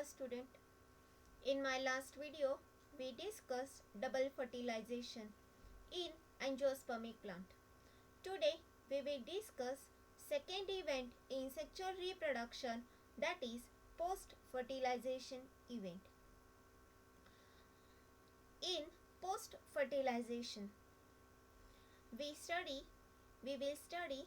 dear student. In my last video, we discussed double fertilization in angiospermic plant. Today, we will discuss second event in sexual reproduction, that is post-fertilization event. In post-fertilization, we will study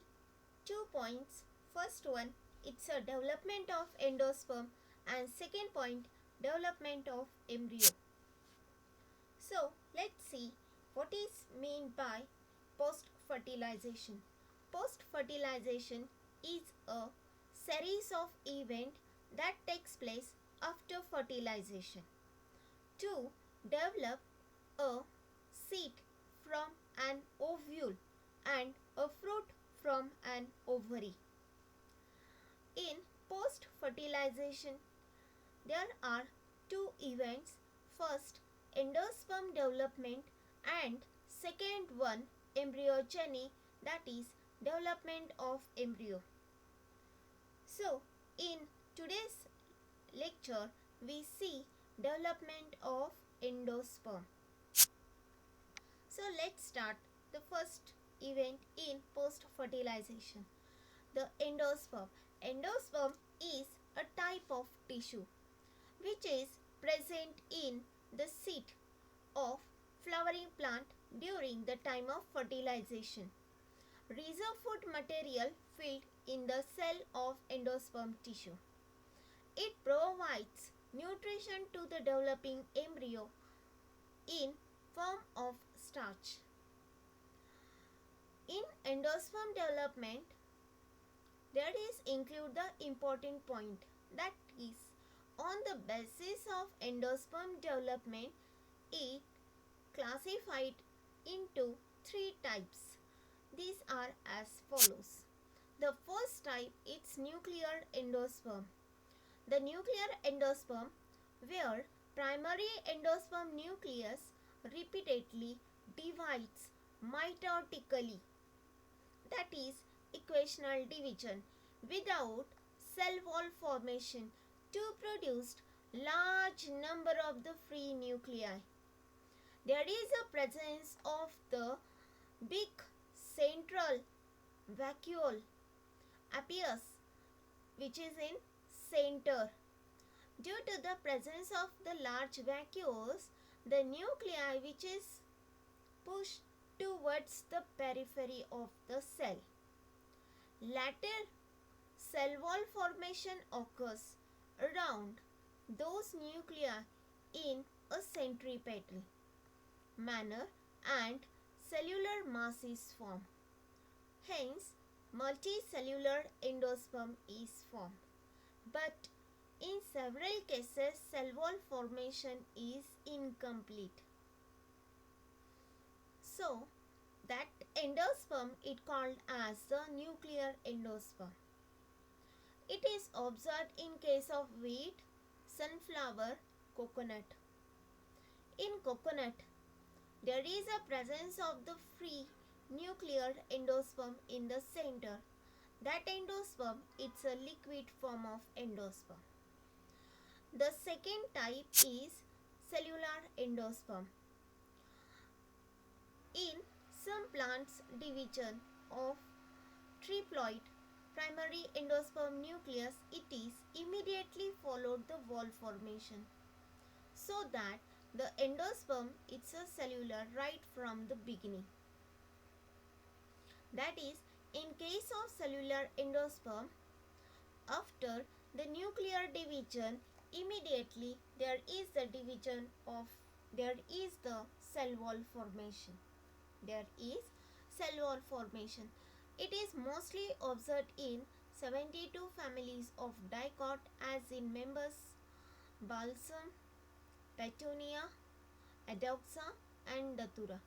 2 points. First one, it's a development of endosperm, and second point, development of embryo. So let's see what is meant by post-fertilization. Post-fertilization is a series of events that takes place after fertilization to develop a seed from an ovule and a fruit from an ovary. In post-fertilization, there are two events. First, endosperm development, and second one, embryogeny, that is development of embryo. So, in today's lecture, we see development of endosperm. So, let's start the first event in post-fertilization. The endosperm. Endosperm is a type of tissue which is present in the seed of flowering plant during the time of fertilization. Reserve food material filled in the cell of endosperm tissue. It provides nutrition to the developing embryo in form of starch. In endosperm development, there is include the important point, that is, on the basis of endosperm development, it classified into three types. These are as follows. The first type is nuclear endosperm. The nuclear endosperm, where primary endosperm nucleus repeatedly divides mitotically, that is equational division, without cell wall formation to produce large number of the free nuclei. There is a presence of the big central vacuole appears, which is in center. Due to the presence of the large vacuoles, the nuclei which is pushed towards the periphery of the cell. Later, cell wall formation occurs around those nuclei in a centripetal manner and cellular mass is formed. Hence, multicellular endosperm is formed. But in several cases, cell wall formation is incomplete. So, that endosperm is called as the nuclear endosperm. It is observed in case of wheat, sunflower, coconut. In coconut, there is a presence of the free nuclear endosperm in the center. That endosperm is a liquid form of endosperm. The second type is cellular endosperm. In some plants, division of triploid primary endosperm nucleus, it is immediately followed the wall formation, so that the endosperm is a cellular right from the beginning. That is, in case of cellular endosperm, after the nuclear division, immediately there is the cell wall formation. There is cell wall formation. It is mostly observed in 72 families of dicot, as in members balsam, petunia, adoxa and datura.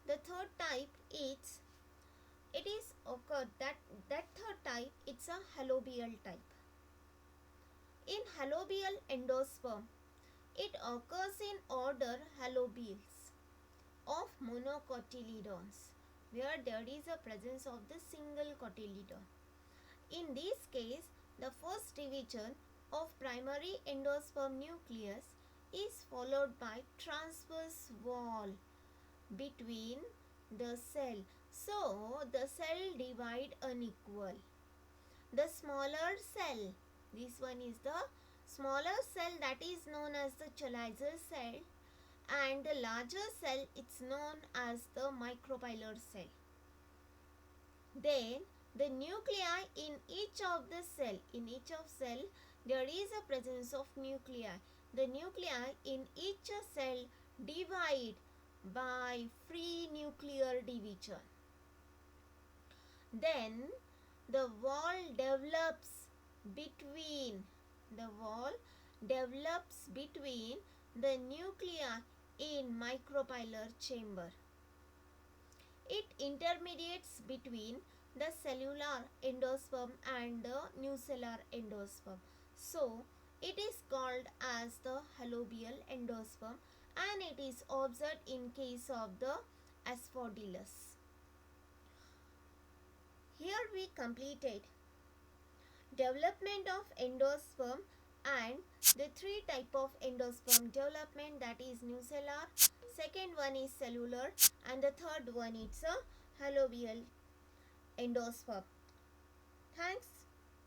The third type is that third type, it's a halobial type. In halobial endosperm, it occurs in order halobials of monocotyledons, where there is a presence of the single cotyledon. In this case, the first division of primary endosperm nucleus is followed by transverse wall between the cell. So the cell divide unequal. The smaller cell, this one is the smaller cell that is known as the Chalizer cell, and the larger cell it's known as the micropylar cell. Then the nuclei in each of the cell, there is a presence of nuclei. The nuclei in each cell divide by free nuclear division. Then the wall develops between the nuclei in micropylar chamber. It intermediates between the cellular endosperm and the nucellar endosperm. So it is called as the halobial endosperm, and it is observed in case of the Asphodilus. Here we completed development of endosperm and the three type of endosperm development, that is nucellar, second one is cellular, and the third one is a halobial endosperm. Thanks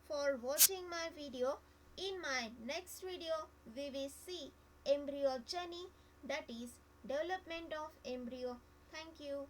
for watching my video. In my next video we will see embryogeny, that is development of embryo. Thank you.